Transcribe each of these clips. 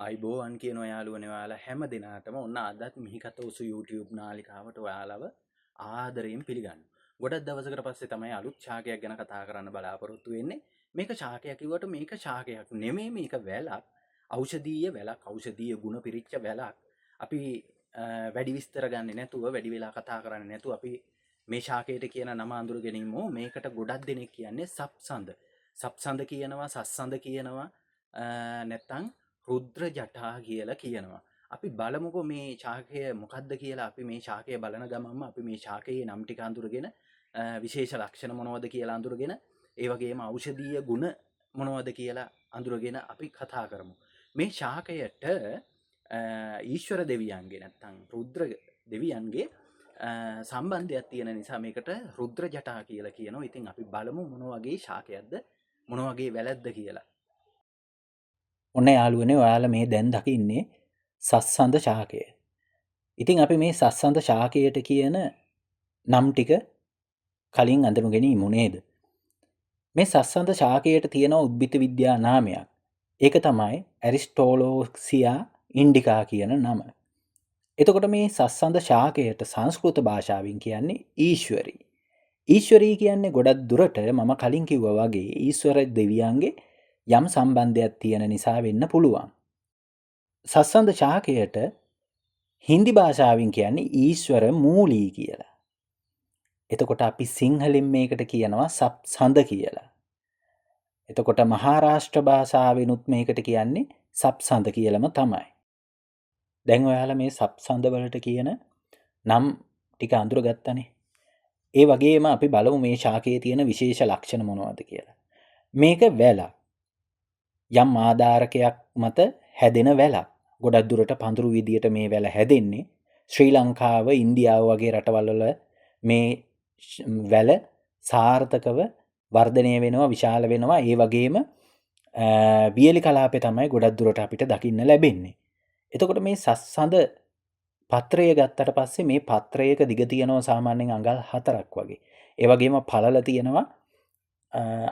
අයිබෝවන් කියන ඔයාලුවනේ ඔයාලා හැම දිනාටම ඔන්න අදත් මිහිකත උසු YouTube නාලිකාවට ඔයාලව ආදරයෙන් පිළිගන්න. ගොඩක් දවසකට පස්සේ තමයි අලුත් ශාකයක් ගැන කතා කරන්න බලාපොරොත්තු වෙන්නේ. මේක ශාකයක් කිව්වට මේක ශාකයක් නෙමෙයි, මේක වැලක්. ඖෂධීය වැලක්, ඖෂධීය ගුණ පිරිච්ච වැලක්. අපි වැඩි විස්තර ගන්නේ නැතුව, වැඩි වෙලා කතා කරන්නේ නැතුව අපි මේ ශාකයට කියන නම අඳුර ගැනීමෝ. මේකට ගොඩක් දෙනෙක් කියන්නේ සප්සඳ. සප්සඳ කියනවා, සස්සඳ කියනවා, නැත්තම් රුද්‍ර ජටා කියලා කියනවා. අපි බලමුකෝ මේ ශාකය මොකක්ද කියලා. අපි මේ ශාකය බලන ගමන්ම අපි මේ ශාකයේ නම් ටික අඳුරගෙන විශේෂ ලක්ෂණ මොනවද කියලා අඳුරගෙන ඒ වගේම ඖෂධීය ගුණ මොනවද කියලා අඳුරගෙන අපි කතා කරමු. මේ ශාකයට ඊශ්වර දෙවියන්ගේ නැත්තම් රුද්‍ර දෙවියන්ගේ සම්බන්ධයක් තියෙන නිසා මේකට රුද්‍ර ජටා කියලා කියනවා. ඉතින් අපි බලමු මොන වගේ ශාකයක්ද, මොන වගේ වැලැද්ද කියලා. ඔන්න යාළුවනේ ඔයාලා මේ දැන් දකින්නේ සස්සඳ ශාකය. ඉතින් අපි මේ සස්සඳ ශාකයට කියන නම් ටික කලින් අඳුනු ගැනීමු නේද? මේ සස්සඳ ශාකයට තියෙන උද්භිද විද්‍යා නාමයක්. ඒක තමයි ඇරිස්ටෝලෝක්සියා ඉන්ඩිකා කියන නම. එතකොට මේ සස්සඳ ශාකයට සංස්කෘත භාෂාවෙන් කියන්නේ ඊශ්වරී. ඊශ්වරී කියන්නේ ගොඩක් දුරට මම කලින් කිව්වා වගේ ඊශ්වර දෙවියන්ගේ යම් සම්බන්ධයක් තියෙන නිසා වෙන්න පුළුවන්. සස්සඳ ශාකයට හින්දි භාෂාවෙන් කියන්නේ ඊශ්වර මූලී කියලා. එතකොට අපි සිංහලෙන් මේකට කියනවා සප්සඳ කියලා. එතකොට මහාරාෂ්ට්‍ර භාෂාවෙනුත් මේකට කියන්නේ සප්සඳ කියලම තමයි. දැන් ඔයාලා මේ සප්සඳ වලට කියන නම් ටික අඳුරගත්තනේ. ඒ වගේම අපි බලමු මේ ශාකයේ තියෙන විශේෂ ලක්ෂණ මොනවද කියලා. මේක වැලක්. යම් ආධාරකයක් මත හැදෙන වැලක්. ගොඩක් දුරට පඳුරු විදියට මේ වැල හැදෙන්නේ. ශ්‍රී ලංකාව, ඉන්දියාව වගේ රටවල් වල මේ වැල සාර්ථකව වර්ධනය වෙනවා, විශාල වෙනවා. ඒ වගේම වියලි කලාපේ තමයි ගොඩක් දුරට අපිට දකින්න ලැබෙන්නේ. එතකොට මේ සස්සඳ පත්‍රය ගත්තට පස්සේ මේ පත්‍රයක දිග තියෙනවා සාමාන්‍යයෙන් අඟල් 4ක් වගේ. ඒ වගේම පළල තියෙනවා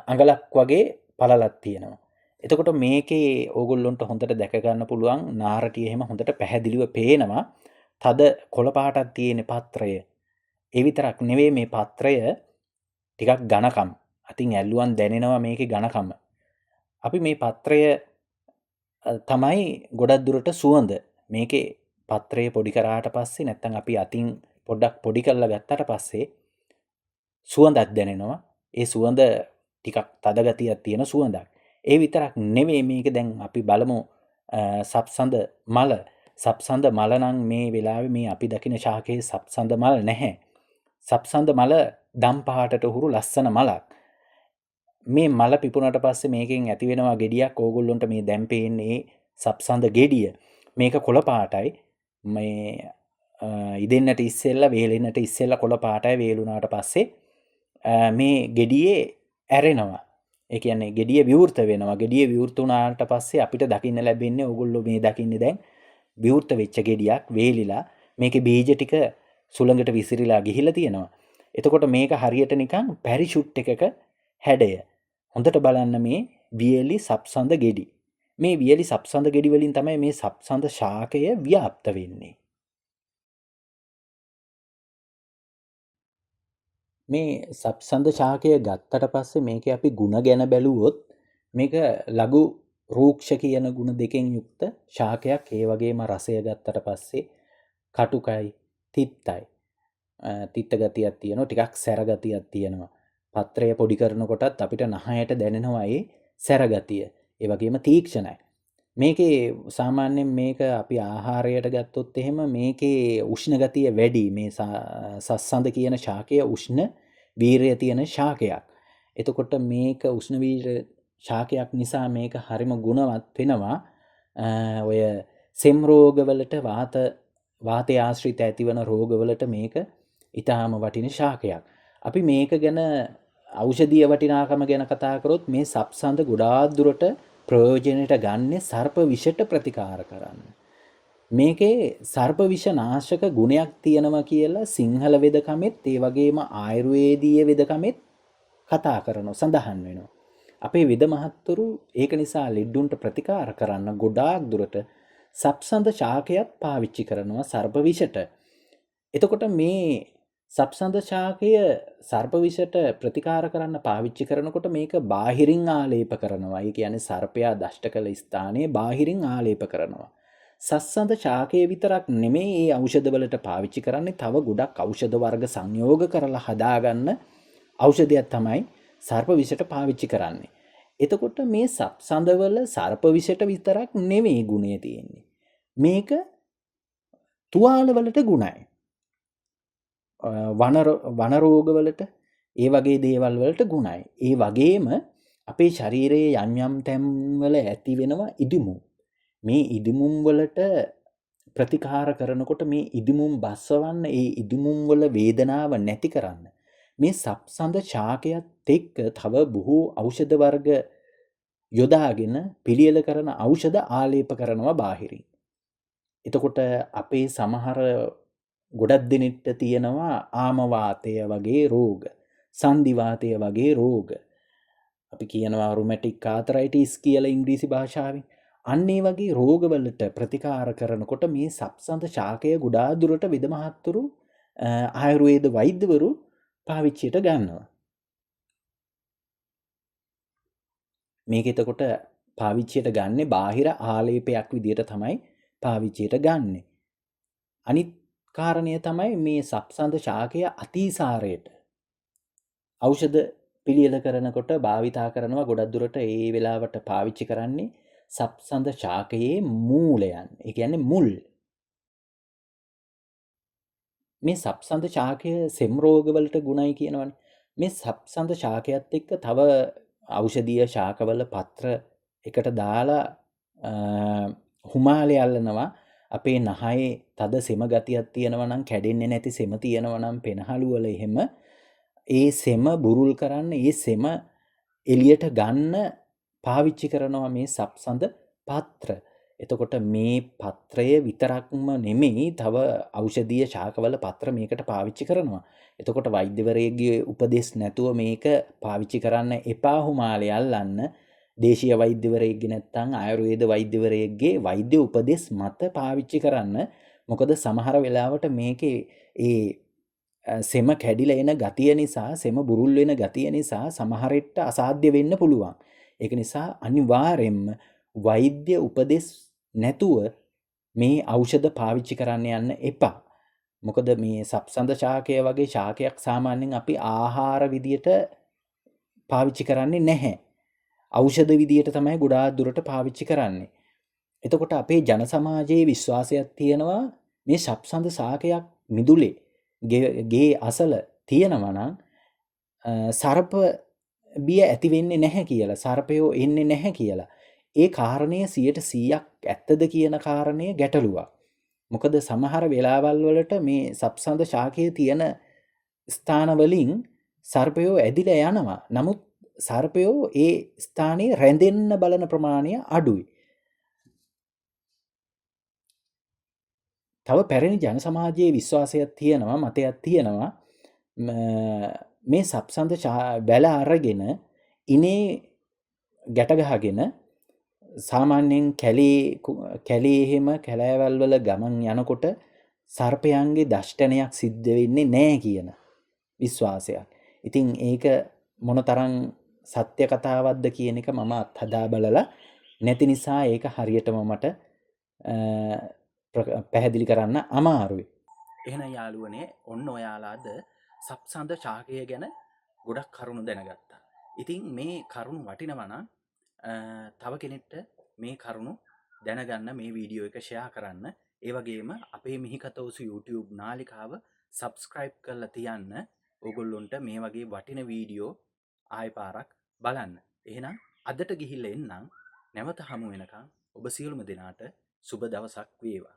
අඟලක් වගේ පළලක් තියෙනවා. එතකොට මේකේ ඕගොල්ලොන්ට හොඳට දැක ගන්න පුළුවන් නාරටිය එහෙම හොඳට පැහැදිලිව පේනවා. තද කොළ පාටක් තියෙන පත්‍රය. ඒ විතරක් නෙවෙයි මේ පත්‍රය ටිකක් ඝනකම්. අතින් ඇල්ලුවන් දැනෙනවා මේකේ ඝනකම. අපි මේ පත්‍රය තමයි ගොඩක් දුරට සුවඳ. මේකේ පත්‍රය පොඩි කරාට පස්සේ නැත්තම් අපි අතින් පොඩ්ඩක් පොඩි කරලා ගත්තට පස්සේ සුවඳක් දැනෙනවා. ඒ සුවඳ ටිකක් තද ගතියක් තියෙන සුවඳක්. ඒ විතරක් නෙවෙයි මේක දැන් අපි බලමු සප්සඳ මල. සප්සඳ මල නම් මේ වෙලාවේ මේ අපි දකින ශාකයේ සප්සඳ මල නැහැ. සප්සඳ මල දම් පහටට උහුරු ලස්සන මලක්. මේ මල පිපුණට පස්සේ මේකෙන් ඇති වෙනවා ගෙඩියක්. ඕගොල්ලොන්ට මේ දැන් පේන්නේ සප්සඳ ගෙඩිය. මේක කොළ පාටයි. මේ ඉදෙන්නට ඉස්සෙල්ලා වේලෙන්නට ඉස්සෙල්ලා කොළ පාටයි. වේලුණාට පස්සේ මේ ගෙඩියේ ඇරෙනවා. ඒ කියන්නේ ගෙඩිය විවෘත වෙනවා. ගෙඩිය විවෘත වුණාට පස්සේ අපිට දකින්න ලැබෙන්නේ ඕගොල්ලෝ මේ දකින්නේ දැන් විවෘත වෙච්ච ගෙඩියක් වේලිලා මේකේ බීජ ටික සුළඟට විසිරීලා ගිහිලා තියෙනවා. එතකොට මේක හරියට නිකන් පැරිෂුට් එකක හැඩය. හොඳට බලන්න මේ වියලි සප්සඳ ගෙඩි. මේ වියලි සප්සඳ ගෙඩි වලින් තමයි මේ සප්සඳ ශාකය ව්‍යාප්ත වෙන්නේ. මේ සප්සඳ ශාකය ගත්තට පස්සේ මේකේ අපි ಗುಣ ගැන බැලුවොත් මේක ලඝු රූක්ෂ කියන ಗುಣ දෙකෙන් යුක්ත ශාකයක්. ඒ වගේම රසය ගත්තට පස්සේ කටුකයි, තිත්තයි. තිත්ත ගතියක් තියෙනවා, ටිකක් සැර ගතියක් තියෙනවා. පත්‍රය පොඩි කරනකොටත් අපිට නහයට දැනෙනවා ඒ සැර ගතිය. ඒ වගේම තීක්ෂණයි. මේකේ සාමාන්‍යයෙන් මේක අපි ආහාරයට ගත්තොත් එහෙම මේකේ උෂ්ණ ගතිය වැඩි. මේ සස්සඳ කියන ශාකය උෂ්ණ වීර්යය තියෙන ශාකයක්. එතකොට මේක උෂ්ණ වීර්ය ශාකයක් නිසා මේක හරිම ගුණවත් වෙනවා. ඔය සෙම් රෝගවලට වාතය ආශ්‍රිත ඇතිවන රෝගවලට මේක ඊටාම වටින ශාකයක්. අපි මේක ගැන ඖෂධීය වටිනාකම ගැන කතා කරොත් මේ සප්සඳ ගොඩාක් දුරට ප්‍රයෝජනයට ගන්නේ සර්ප විෂට ප්‍රතිකාර කරන්න. මේකේ සර්ප විෂ නාශක ගුණයක් තියෙනවා කියලා සිංහල වෙදකමෙත් ඒ වගේම ආයුර්වේදීය වෙදකමෙත් කතා කරනවා, සඳහන් වෙනවා. අපේ වෙද මහත්තුරු ඒක නිසා ලෙඩුන්ට ප්‍රතිකාර කරන්න ගොඩාක් දුරට සප්සඳ ශාකයත් පාවිච්චි කරනවා සර්ප විෂට. එතකොට මේ සප්සඳ ශාකය සර්ප විෂට ප්‍රතිකාර කරන්න පාවිච්චි කරනකොට මේක බාහිරින් ආලේප කරනවා. ඒ කියන්නේ සර්පයා දෂ්ට කළ ස්ථානයේ බාහිරින් ආලේප කරනවා. සස්සඳ ශාකය විතරක් නෙමෙයි මේ ඖෂධවලට පාවිච්චි කරන්නේ, තව ගොඩක් ඖෂධ වර්ග සංයෝග කරලා හදාගන්න ඖෂධයක් තමයි සර්ප විෂට පාවිච්චි කරන්නේ. එතකොට මේ සප්සඳවල සර්ප විෂට විතරක් නෙමෙයි ගුණය තියෙන්නේ. මේක තුවාලවලට ගුණයි. වනරෝගවලට ඒ වගේ දේවල් වලට ගුණයි. ඒ වගේම අපේ ශරීරයේ යම් යම් තැන්වල ඇති වෙනවා ඉදිමුම්. මේ ඉදිමුම් වලට ප්‍රතිකාර කරනකොට මේ ඉදිමුම් බස්සවන්න, ඒ ඉදිමුම් වල වේදනාව නැති කරන්න මේ සප්සඳ ශාකයත් එක්ක තව බොහෝ ඖෂධ වර්ග යොදාගෙන පිළියෙල කරන ඖෂධ ආලේප කරනවා බාහිරින්. එතකොට අපේ සමහර ගොඩක් දෙනෙක්ට තියෙනවා ආමවාතය වගේ රෝග, සන්ධිවාතය වගේ රෝග. අපි කියනවා රුමැටික් ආතරයිටිස් කියලා ඉංග්‍රීසි භාෂාවෙන්. අන්න ඒ වගේ රෝගවලට ප්‍රතිකාර කරනකොට මේ සප්සඳ ශාකය ගොඩාක් දුරට විදමහත්තුරු ආයුර්වේද වෛද්‍යවරු පාවිච්චියට ගන්නවා. මේක එතකොට පාවිච්චියට ගන්නෙ බාහිර ආලේපයක් විදියට තමයි පාවිච්චියට ගන්නෙ. අනිත් කාරණය තමයි මේ සප්සඳ ශාකය අතිසාරයට ඖෂධ පිළියෙල කරනකොට භාවිතා කරනවා. ගොඩක් දුරට ඒ වෙලාවට පාවිච්චි කරන්නේ සප්සඳ ශාකයේ මූලයන්. ඒ කියන්නේ මුල්. මේ සප්සඳ ශාකය සෙම් රෝගවලට ගුණයි කියනවනේ. මේ සප්සඳ ශාකයත් එක්ක තව ඖෂධීය ශාකවල පත්‍ර එකට දාලා හුමාලේ අල්ලනවා. අපේ නහයේ තද සෙම ගතියක් තියෙනවා නම්, කැඩෙන්නේ නැති සෙම තියෙනවා නම් පෙනහළු වල එහෙම ඒ සෙම බුරුල් කරන්න, ඒ සෙම එළියට ගන්න පාවිච්චි කරනවා මේ සප්සඳ පත්‍ර. එතකොට මේ පත්‍රය විතරක්ම නෙමෙයි, තව ඖෂධීය ශාකවල පත්‍ර මේකට පාවිච්චි කරනවා. එතකොට වෛද්‍යවරයෙක්ගේ උපදෙස් නැතුව මේක පාවිච්චි කරන්න එපා. හුමාලේ අල්ලන්න දේශීය වෛද්‍යවරයෙක්ගේ නැත්නම් ආයුර්වේද වෛද්‍යවරයෙක්ගේ වෛද්‍ය උපදෙස් මත පාවිච්චි කරන්න. මොකද සමහර වෙලාවට මේකේ ඒ සෙම කැඩිලා එන ගතිය නිසා, සෙම බුරුල් වෙන ගතිය නිසා සමහරෙට අසාධ්‍ය වෙන්න පුළුවන්. ඒක නිසා අනිවාර්යෙන්ම වෛද්‍ය උපදෙස් නැතුව මේ ඖෂධ පාවිච්චි කරන්න යන්න එපා. මොකද මේ සප්සඳ ශාකය වගේ ශාකයක් සාමාන්‍යයෙන් අපි ආහාර විදියට පාවිච්චි කරන්නේ නැහැ. ඖෂධ විදියට තමයි ගොඩාක් දුරට පාවිච්චි කරන්නේ. එතකොට අපේ ජන සමාජයේ විශ්වාසයක් තියෙනවා මේ සප්සඳ ශාකයක් මිදුලේ ගේ අසල තියෙනවා නම් සර්ප බිය ඇති වෙන්නේ නැහැ කියලා, සර්පයෝ එන්නේ නැහැ කියලා. ඒ කාරණය 100%ක් ඇත්තද කියන කාරණය ගැටලුවක්. මොකද සමහර වෙලාවල් වලට මේ සප්සඳ ශාකයේ තියෙන ස්ථානවලින් සර්පයෝ ඇදිලා යනවා. නමුත් සර්පයෝ ඒ ස්ථානයේ රැඳෙන්න බලන ප්‍රමාණය අඩුයි. තව පැරණි ජන සමාජයේ විශ්වාසයක් තියෙනවා, මතයක් තියෙනවා මේ සප්සඳ වැල අරගෙන ඉනේ ගැට ගහගෙන සාමාන්‍යයෙන් කැලේ එහෙම කැලෑවල් වල ගමන් යනකොට සර්පයන්ගේ දෂ්ටනයක් සිද්ධ වෙන්නේ නැහැ කියන විශ්වාසයක්. ඉතින් ඒක මොනතරම් සත්‍ය කතාවක්ද කියන එක මම අත්හදා බලලා නැති නිසා ඒක හරියටම මට පැහැදිලි කරන්න අමාරුයි. එහෙනම් යාළුවනේ, ඔන්න ඔයාලාද සප්සඳ ශාකය ගැන ගොඩක් කරුණු දැනගත්තා. ඉතින් මේ කරුණු වටිනවා නම් තව කෙනෙක්ට මේ කරුණු දැනගන්න මේ වීඩියෝ එක ෂෙයා කරන්න. ඒ වගේම අපේ මිහිකතවුසු YouTube නාලිකාව subscribe කරලා තියන්න. ඕගොල්ලොන්ට මේ වගේ වටින වීඩියෝ ආයෙ පාරක් බලන්න. එහෙනම් අදට ගිහිල්ලා එන්නම්. නැවත හමු වෙනකන් ඔබ සියලුම දෙනාට සුබ දවසක් වේවා.